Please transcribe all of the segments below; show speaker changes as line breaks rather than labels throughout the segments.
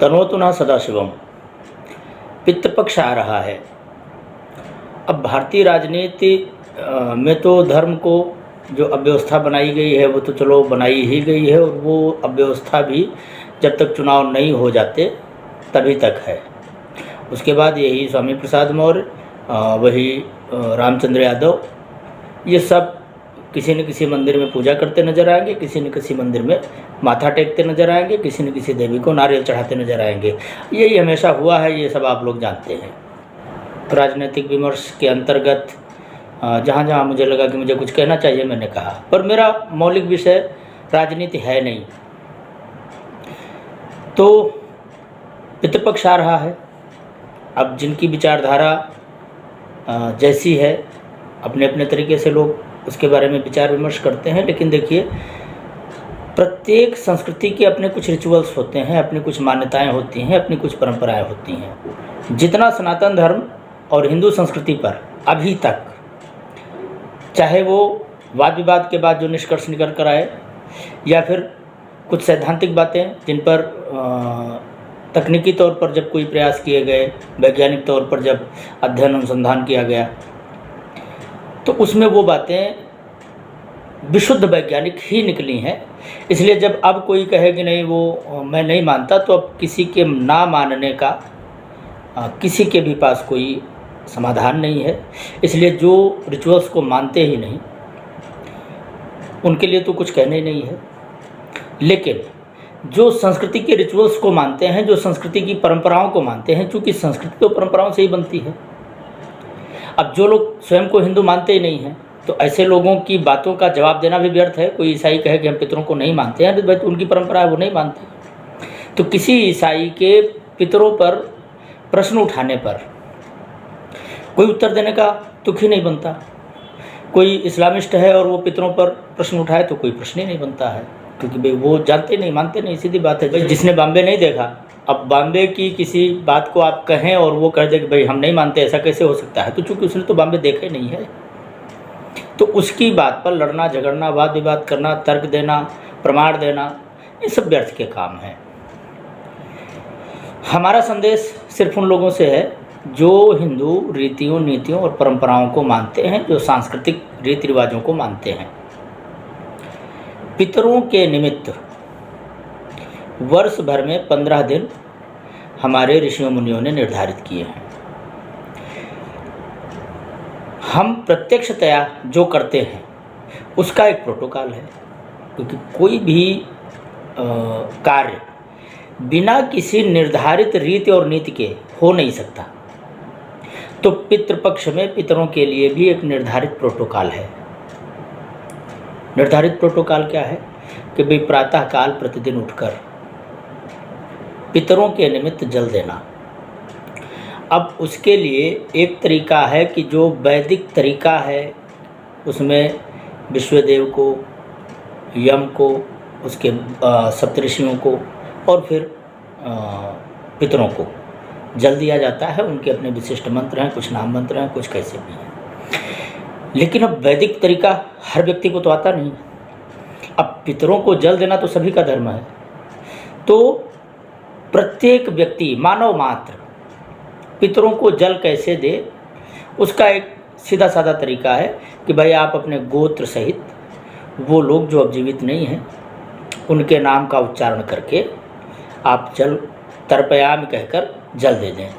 तनोतु न सदाशिवम। पितृपक्ष आ रहा है। अब भारतीय राजनीति में तो धर्म को जो अव्यवस्था बनाई गई है वो तो चलो बनाई ही गई है, और वो अव्यवस्था भी जब तक चुनाव नहीं हो जाते तभी तक है। उसके बाद यही स्वामी प्रसाद मौर्य, वही रामचंद्र यादव, ये सब किसी न किसी मंदिर में पूजा करते नजर आएंगे, किसी न किसी मंदिर में माथा टेकते नजर आएंगे, किसी न किसी देवी को नारियल चढ़ाते नजर आएंगे। यही हमेशा हुआ है, ये सब आप लोग जानते हैं। राजनीतिक विमर्श के अंतर्गत जहाँ जहाँ मुझे लगा कि मुझे कुछ कहना चाहिए मैंने कहा, पर मेरा मौलिक विषय राजनीति है नहीं। तो पितृपक्ष आ रहा है। अब जिनकी विचारधारा जैसी है, अपने अपने तरीके से लोग उसके बारे में विचार विमर्श करते हैं। लेकिन देखिए, प्रत्येक संस्कृति के अपने कुछ रिचुअल्स होते हैं, अपनी कुछ मान्यताएं होती हैं, अपनी कुछ परंपराएं होती हैं। जितना सनातन धर्म और हिंदू संस्कृति पर अभी तक, चाहे वो वाद विवाद के बाद जो निष्कर्ष निकल कर आए, या फिर कुछ सैद्धांतिक बातें जिन पर तकनीकी तौर पर जब कोई प्रयास किए गए, वैज्ञानिक तौर पर जब अध्ययन अनुसंधान किया गया, तो उसमें वो बातें विशुद्ध वैज्ञानिक ही निकली हैं। इसलिए जब अब कोई कहे कि नहीं वो मैं नहीं मानता, तो अब किसी के ना मानने का किसी के भी पास कोई समाधान नहीं है। इसलिए जो रिचुअल्स को मानते ही नहीं, उनके लिए तो कुछ कहने ही नहीं है। लेकिन जो संस्कृति के रिचुअल्स को मानते हैं, जो संस्कृति की परंपराओं को मानते हैं, चूँकि संस्कृति तो परंपराओं से ही बनती है। अब जो लोग स्वयं को हिंदू मानते ही नहीं हैं, तो ऐसे लोगों की बातों का जवाब देना भी व्यर्थ है। कोई ईसाई कहे कि हम पितरों को नहीं मानते हैं, तो उनकी परंपरा है, वो नहीं मानते। तो किसी ईसाई के पितरों पर प्रश्न उठाने पर कोई उत्तर देने का तुक ही नहीं बनता। कोई इस्लामिस्ट है और वो पितरों पर प्रश्न उठाए तो कोई प्रश्न ही नहीं बनता है, क्योंकि भाई वो जानते नहीं, मानते नहीं, सीधी बात है। भाई जिसने बॉम्बे नहीं देखा, अब बॉम्बे की किसी बात को आप कहें और वो कह दे कि भाई हम नहीं मानते, ऐसा कैसे हो सकता है? तो चूंकि उसने तो बॉम्बे देखा ही नहीं है, तो उसकी बात पर लड़ना झगड़ना, वाद विवाद करना, तर्क देना, प्रमाण देना, ये सब व्यर्थ के काम हैं। हमारा संदेश सिर्फ उन लोगों से है जो हिंदू रीतियों, नीतियों और परंपराओं को मानते हैं, जो सांस्कृतिक रीति रिवाजों को मानते हैं। पितरों के निमित्त वर्ष भर में 15 दिन हमारे ऋषियों मुनियों ने निर्धारित किए हैं। हम प्रत्यक्षतया जो करते हैं उसका एक प्रोटोकॉल है, क्योंकि कोई भी कार्य बिना किसी निर्धारित रीति और नीति के हो नहीं सकता। तो पितृपक्ष में पितरों के लिए भी एक निर्धारित प्रोटोकॉल है। निर्धारित प्रोटोकॉल क्या है कि भाई प्रातःकाल प्रतिदिन उठकर पितरों के निमित्त जल देना। अब उसके लिए एक तरीका है कि जो वैदिक तरीका है, उसमें विश्वदेव को, यम को, उसके सप्तऋषियों को और फिर पितरों को जल दिया जाता है। उनके अपने विशिष्ट मंत्र हैं, कुछ नाम मंत्र हैं, कुछ कैसे भी हैं। लेकिन अब वैदिक तरीका हर व्यक्ति को तो आता नहीं। अब पितरों को जल देना तो सभी का धर्म है, तो प्रत्येक व्यक्ति, मानव मात्र पितरों को जल कैसे दे, उसका एक सीधा साधा तरीका है कि भाई आप अपने गोत्र सहित वो लोग जो अब जीवित नहीं हैं, उनके नाम का उच्चारण करके आप जल तर्पयामि कहकर जल दे दें।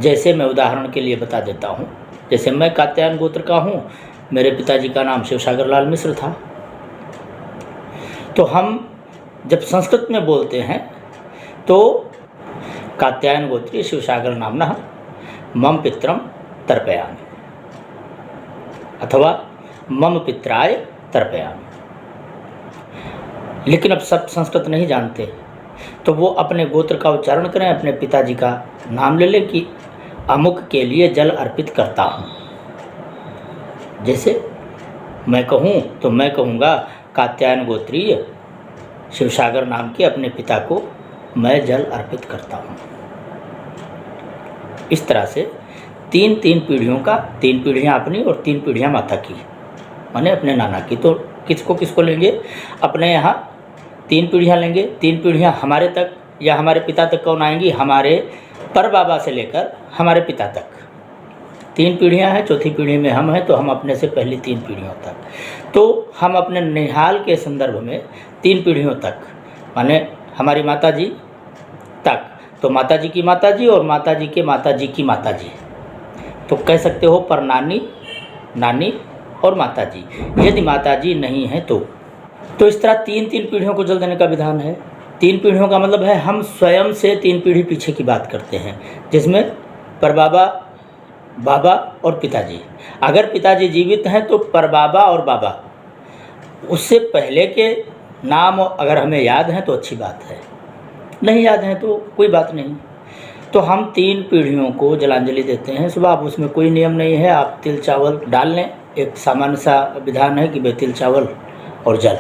जैसे मैं उदाहरण के लिए बता देता हूँ, जैसे मैं कात्यायन गोत्र का हूँ, मेरे पिताजी का नाम शिवसागर लाल मिश्र था। तो हम जब संस्कृत में बोलते हैं तो कात्यायन गोत्रीय शिवसागर नामना मम पित्रम तर्पयामि अथवा मम पित्राय तर्पयामि। लेकिन अब सब संस्कृत नहीं जानते, तो वो अपने गोत्र का उच्चारण करें, अपने पिताजी का नाम ले लें कि अमुक के लिए जल अर्पित करता हूँ। जैसे मैं कहूँ तो मैं कहूँगा कात्यायन गोत्रीय शिवसागर नाम के अपने पिता को मैं जल अर्पित करता हूँ। इस तरह से तीन पीढ़ियों का, 3 पीढ़ियाँ अपनी और 3 पीढ़ियाँ माता की, माने अपने नाना की। तो किसको किसको लेंगे? अपने यहाँ 3 पीढ़ियाँ लेंगे, 3 पीढ़ियाँ हमारे तक, या हमारे पिता तक कौन आएंगी, हमारे परबाबा से लेकर हमारे पिता तक 3 पीढ़ियां हैं, चौथी पीढ़ी में हम हैं, तो हम अपने से पहली 3 पीढ़ियों तक, तो हम अपने निहाल के संदर्भ में 3 पीढ़ियों तक, माने हमारी माता जी तक, तो माता जी की माता जी और माता जी के माता जी की माता जी, तो कह सकते हो परनानी, नानी और माता जी। यदि माता जी नहीं है तो इस तरह 3-3 पीढ़ियों को जल देने का विधान है। 3 पीढ़ियों का मतलब है हम स्वयं से 3 पीढ़ी पीछे की बात करते हैं, जिसमें परबाबा, बाबा और पिताजी। अगर पिताजी जीवित हैं तो परबाबा और बाबा, उससे पहले के नाम अगर हमें याद हैं तो अच्छी बात है, नहीं याद हैं तो कोई बात नहीं। तो हम 3 पीढ़ियों को जलांजलि देते हैं सुबह। अब उसमें कोई नियम नहीं है, आप तिल चावल डाल लें, एक सामान्य सा विधान है कि भाई तिल चावल और जल,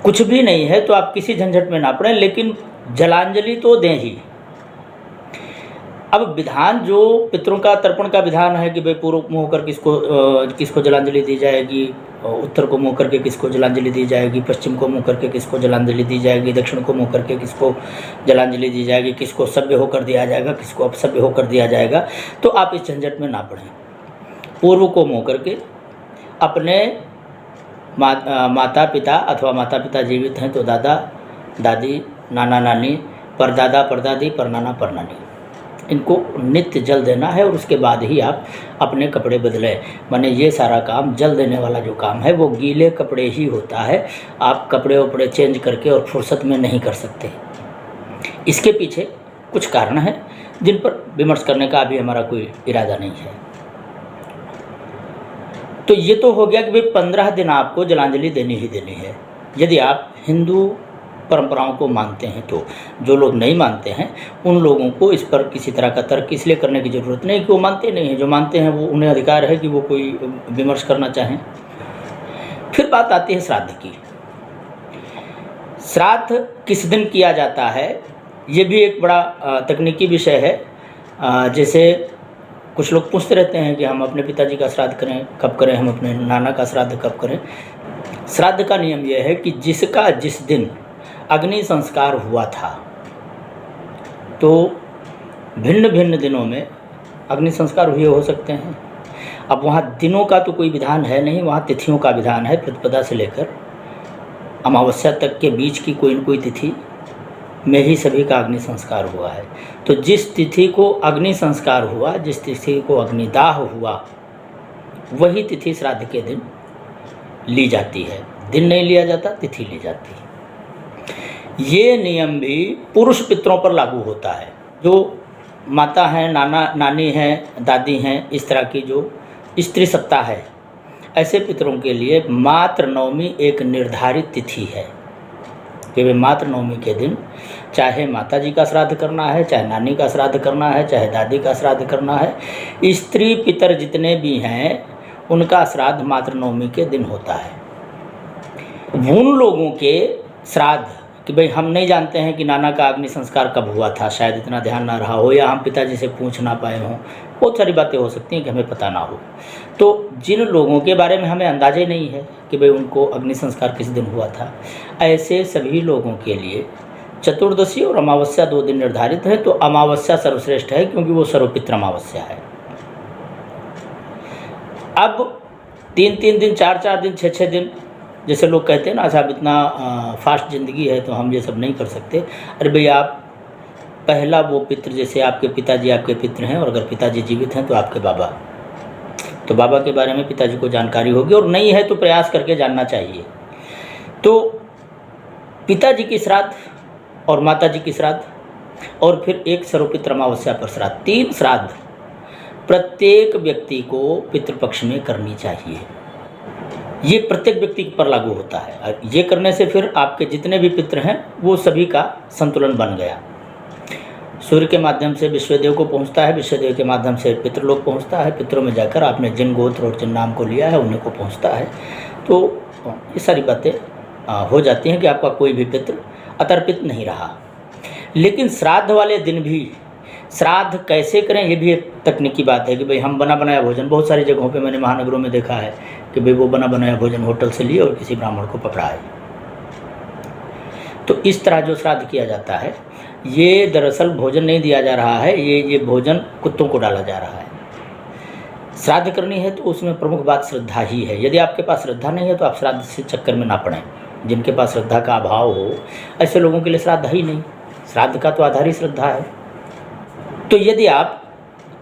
कुछ भी नहीं है तो आप किसी झंझट में ना पड़ें, लेकिन जलांजलि तो दें ही। अब विधान जो पितरों का तर्पण का विधान है कि भाई पूर्व मुँह होकर किसको जलांजलि दी जाएगी, उत्तर को मुँह करके किसको जलांजलि दी जाएगी, पश्चिम को मुँह करके किसको जलांजलि दी जाएगी, दक्षिण को मुँह करके किसको जलांजलि दी जाएगी, किसको सभ्य होकर दिया जाएगा, किसको अपसभ्य होकर दिया जाएगा, तो आप इस झंझट में ना पड़ें। पूर्व को मुँह करके अपने माता पिता, अथवा माता पिता जीवित हैं तो दादा दादी, नाना नानी, परदादा परदादी, परनाना परनानी, इनको नित्य जल देना है। और उसके बाद ही आप अपने कपड़े बदलें। माने ये सारा काम, जल देने वाला जो काम है वो गीले कपड़े ही होता है, आप कपड़े वपड़े चेंज करके और फुर्सत में नहीं कर सकते। इसके पीछे कुछ कारण हैं जिन पर विमर्श करने का अभी हमारा कोई इरादा नहीं है। तो ये तो हो गया कि भाई 15 दिन आपको जलांजलि देनी ही देनी है, यदि आप हिंदू परंपराओं को मानते हैं तो। जो लोग नहीं मानते हैं उन लोगों को इस पर किसी तरह का तर्क इसलिए करने की ज़रूरत नहीं कि वो मानते नहीं हैं। जो मानते हैं वो, उन्हें अधिकार है कि वो कोई विमर्श करना चाहें। फिर बात आती है श्राद्ध की। श्राद्ध किस दिन किया जाता है, ये भी एक बड़ा तकनीकी विषय है। जैसे कुछ लोग पूछते रहते हैं कि हम अपने पिताजी का श्राद्ध करें कब करें, हम अपने नाना का श्राद्ध कब करें। श्राद्ध का नियम यह है कि जिसका जिस दिन अग्नि संस्कार हुआ था, तो भिन्न भिन्न दिनों में अग्नि संस्कार हुए हो सकते हैं। अब वहाँ दिनों का तो कोई विधान है नहीं, वहाँ तिथियों का विधान है। प्रतिपदा से लेकर अमावस्या तक के बीच की कोई न कोई तिथि में ही सभी का अग्नि संस्कार हुआ है। तो जिस तिथि को अग्नि संस्कार हुआ, जिस तिथि को अग्निदाह हुआ, वही तिथि श्राद्ध के दिन ली जाती है। दिन नहीं लिया जाता, तिथि ली जाती है। ये नियम भी पुरुष पितरों पर लागू होता है। जो माता हैं, नाना नानी हैं, दादी हैं, इस तरह की जो स्त्री सत्ता है, ऐसे पितरों के लिए मातृ नवमी एक निर्धारित तिथि है कि वे मातृ नवमी के दिन चाहे माता जी का श्राद्ध करना है, चाहे नानी का श्राद्ध करना है, चाहे दादी का श्राद्ध करना है, स्त्री पितर जितने भी हैं उनका श्राद्ध मातृ नवमी के दिन होता है। उन लोगों के श्राद्ध कि भाई हम नहीं जानते हैं कि नाना का अग्नि संस्कार कब हुआ था, शायद इतना ध्यान ना रहा हो, या हम पिताजी से पूछ ना पाए हों, बहुत सारी बातें हो सकती हैं कि हमें पता ना हो। तो जिन लोगों के बारे में हमें अंदाज़ा ही नहीं है कि भाई उनको अग्नि संस्कार किस दिन हुआ था, ऐसे सभी लोगों के लिए चतुर्दशी और अमावस्या 2 दिन निर्धारित है। तो अमावस्या सर्वश्रेष्ठ है क्योंकि वो सर्वपित्र अमावस्या है। अब 3-3 दिन, 4-4 दिन, 6-6 दिन, जैसे लोग कहते हैं ना साहब इतना फास्ट ज़िंदगी है तो हम ये सब नहीं कर सकते। अरे भैया, आप पहला वो पितृ, जैसे आपके पिताजी आपके पितृ हैं, और अगर पिताजी जीवित हैं तो आपके बाबा, तो बाबा के बारे में पिताजी को जानकारी होगी, और नहीं है तो प्रयास करके जानना चाहिए। तो पिताजी की श्राद्ध और माताजी की श्राद्ध, और फिर एक सर्वपित्र अमावस्या पर श्राद्ध, 3 श्राद्ध प्रत्येक व्यक्ति को पितृपक्ष में करनी चाहिए। ये प्रत्येक व्यक्ति पर लागू होता है। ये करने से फिर आपके जितने भी पितृ हैं वो सभी का संतुलन बन गया। सूर्य के माध्यम से विश्वदेव को पहुंचता है, विश्वदेव के माध्यम से पितृलोक पहुंचता है, पितरों में जाकर आपने जिन गोत्र और जिन नाम को लिया है उन्हीं को पहुंचता है। तो ये सारी बातें हो जाती हैं कि आपका कोई भी पितृ अतर्पित नहीं रहा। लेकिन श्राद्ध वाले दिन भी श्राद्ध कैसे करें, ये भी एक तकनीकी बात है कि भाई हम बना बनाया भोजन, बहुत सारी जगहों पे मैंने महानगरों में देखा है कि भाई वो बना बनाया भोजन होटल से लिए और किसी ब्राह्मण को पकड़ाए। तो इस तरह जो श्राद्ध किया जाता है, ये दरअसल भोजन नहीं दिया जा रहा है, ये भोजन कुत्तों को डाला जा रहा है। श्राद्ध करनी है तो उसमें प्रमुख बात श्रद्धा ही है। यदि आपके पास श्रद्धा नहीं है तो आप श्राद्ध से चक्कर में ना पड़ें। जिनके पास श्रद्धा का अभाव हो, ऐसे लोगों के लिए श्राद्ध ही नहीं। श्राद्ध का तो आधार ही श्रद्धा है। तो यदि आप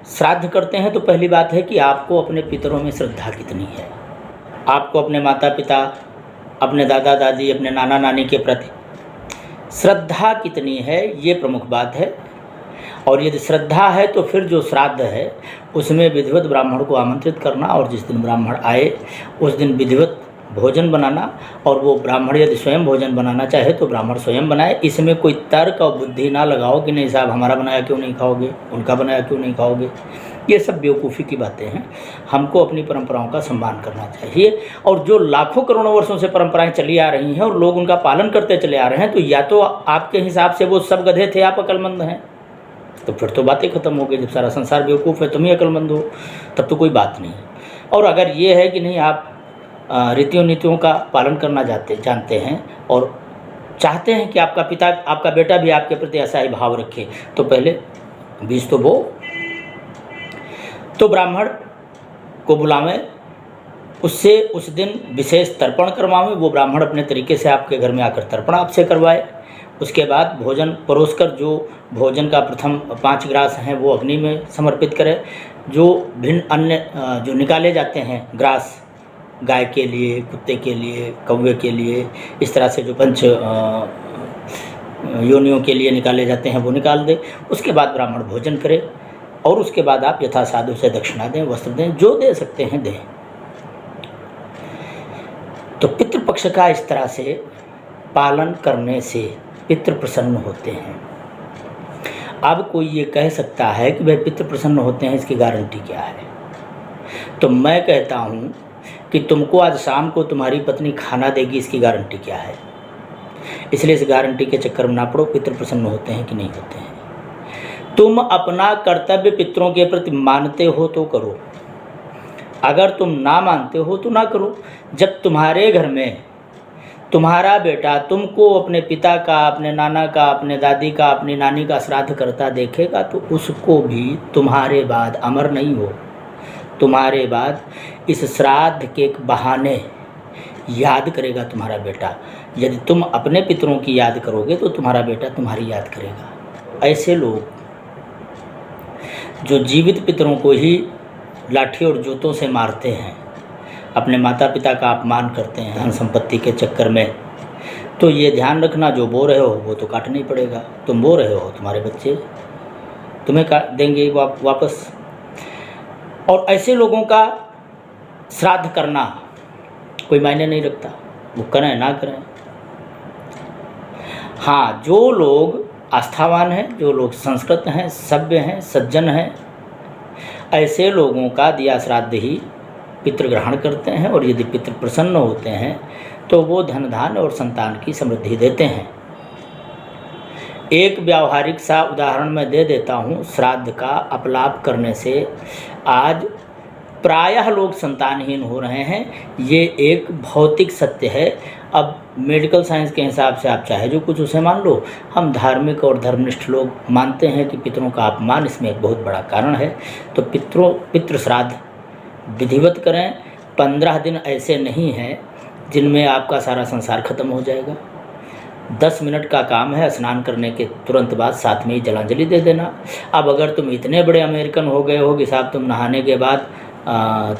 श्राद्ध करते हैं तो पहली बात है कि आपको अपने पितरों में श्रद्धा कितनी है। आपको अपने माता पिता, अपने दादा दादी, अपने नाना नानी के प्रति श्रद्धा कितनी है, ये प्रमुख बात है। और यदि श्रद्धा है तो फिर जो श्राद्ध है उसमें विधिवत ब्राह्मण को आमंत्रित करना, और जिस दिन ब्राह्मण आए उस दिन विधिवत भोजन बनाना। और वो ब्राह्मण यदि स्वयं भोजन बनाना चाहे तो ब्राह्मण स्वयं बनाए। इसमें कोई तर्क और बुद्धि ना लगाओ कि नहीं साहब हमारा बनाया क्यों नहीं खाओगे, उनका बनाया क्यों नहीं खाओगे। ये सब बेवकूफ़ी की बातें हैं। हमको अपनी परंपराओं का सम्मान करना चाहिए। और जो लाखों करोड़ों वर्षों से परंपराएं चली आ रही हैं और लोग उनका पालन करते चले आ रहे हैं, तो या तो आपके हिसाब से वो सब गधे थे, आप अक्लमंद हैं, तो फिर तो बातें खत्म हो गई। जब सारा संसार बेवकूफ़ है, तुम ही अक्लमंद हो, तब तो कोई बात नहीं है। और अगर ये है कि नहीं आप रीतियों नीतियों का पालन करना जानते हैं और चाहते हैं कि आपका पिता, आपका बेटा भी आपके प्रति ऐसा ही भाव रखे, तो पहले बीज तो बो। तो ब्राह्मण को बुलावें, उससे उस दिन विशेष तर्पण करवावें। वो ब्राह्मण अपने तरीके से आपके घर में आकर तर्पण आपसे करवाए। उसके बाद भोजन परोसकर जो भोजन का प्रथम 5 ग्रास हैं वो अग्नि में समर्पित करें। जो भिन्न अन्य जो निकाले जाते हैं ग्रास, गाय के लिए, कुत्ते के लिए, कौवे के लिए, इस तरह से जो पंच योनियों के लिए निकाले जाते हैं वो निकाल दे। उसके बाद ब्राह्मण भोजन करे और उसके बाद आप यथासाधु से दक्षिणा दें, वस्त्र दें, जो दे सकते हैं दें। तो पितृपक्ष का इस तरह से पालन करने से पितृ प्रसन्न होते हैं। अब कोई ये कह सकता है कि भाई पितृ प्रसन्न होते हैं, इसकी गारंटी क्या है? तो मैं कहता हूँ कि तुमको आज शाम को तुम्हारी पत्नी खाना देगी, इसकी गारंटी क्या है? इसलिए इस गारंटी के चक्कर में ना पड़ो। पितृ प्रसन्न होते हैं कि नहीं होते हैं। तुम अपना कर्तव्य पितरों के प्रति मानते हो तो करो, अगर तुम ना मानते हो तो ना करो। जब तुम्हारे घर में तुम्हारा बेटा तुमको अपने पिता का, अपने नाना का, अपने दादी का, अपनी नानी का श्राद्ध करता देखेगा तो उसको भी तुम्हारे बाद अमर नहीं हो, तुम्हारे बाद इस श्राद्ध के बहाने याद करेगा तुम्हारा बेटा। यदि तुम अपने पितरों की याद करोगे तो तुम्हारा बेटा तुम्हारी याद करेगा। ऐसे लोग जो जीवित पितरों को ही लाठी और जूतों से मारते हैं, अपने माता पिता का अपमान करते हैं धन संपत्ति के चक्कर में, तो ये ध्यान रखना, जो बो रहे हो वो तो काटना ही पड़ेगा। तुम बो रहे हो, तुम्हारे बच्चे तुम्हें काट देंगे वापस। और ऐसे लोगों का श्राद्ध करना कोई मायने नहीं रखता, वो करें ना करें। हाँ, जो लोग आस्थावान हैं, जो लोग संस्कृत हैं, सभ्य हैं, सज्जन हैं, ऐसे लोगों का दिया श्राद्ध ही पितृ ग्रहण करते हैं। और यदि पितृ प्रसन्न होते हैं तो वो धन धान्य और संतान की समृद्धि देते हैं। एक व्यावहारिक सा उदाहरण मैं दे देता हूँ। श्राद्ध का अपलाप करने से आज प्रायः लोग संतानहीन हो रहे हैं। ये एक भौतिक सत्य है। अब मेडिकल साइंस के हिसाब से आप चाहे जो कुछ उसे मान लो, हम धार्मिक और धर्मनिष्ठ लोग मानते हैं कि पितरों का अपमान इसमें एक बहुत बड़ा कारण है। तो पितृ श्राद्ध विधिवत करें। 15 दिन ऐसे नहीं हैं जिनमें आपका सारा संसार खत्म हो जाएगा। 10 मिनट का काम है, स्नान करने के तुरंत बाद साथ में ही जलांजलि दे देना। अब अगर तुम इतने बड़े अमेरिकन हो गए हो कि साहब तुम नहाने के बाद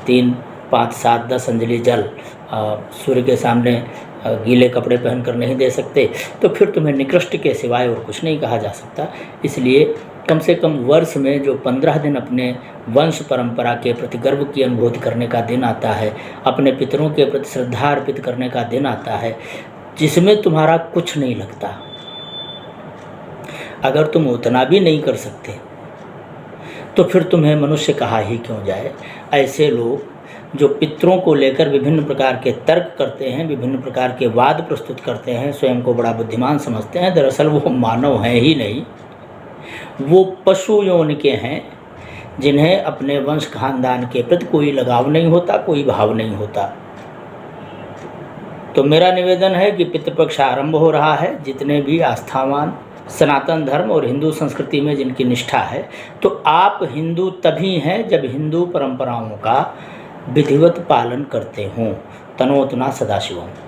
3, 5, 7, 10 अंजलि जल सूर्य के सामने गीले कपड़े पहनकर नहीं दे सकते, तो फिर तुम्हें निकृष्ट के सिवाय और कुछ नहीं कहा जा सकता। इसलिए कम से कम वर्ष में जो 15 दिन अपने वंश परंपरा के प्रति गर्व की अनुभूति करने का दिन आता है, अपने पितरों के प्रति श्रद्धा अर्पित करने का दिन आता है, जिसमें तुम्हारा कुछ नहीं लगता। अगर तुम उतना भी नहीं कर सकते तो फिर तुम्हें मनुष्य कहा ही क्यों जाए। ऐसे लोग जो पितरों को लेकर विभिन्न प्रकार के तर्क करते हैं, विभिन्न प्रकार के वाद प्रस्तुत करते हैं, स्वयं को बड़ा बुद्धिमान समझते हैं, दरअसल वो मानव हैं ही नहीं, वो पशु योनि के हैं, जिन्हें अपने वंश खानदान के प्रति कोई लगाव नहीं होता, कोई भाव नहीं होता। तो मेरा निवेदन है कि पितृपक्ष आरंभ हो रहा है। जितने भी आस्थावान सनातन धर्म और हिंदू संस्कृति में जिनकी निष्ठा है, तो आप हिंदू तभी हैं जब हिंदू परंपराओं का विधिवत पालन करते हों। तनोतना सदाशिवम।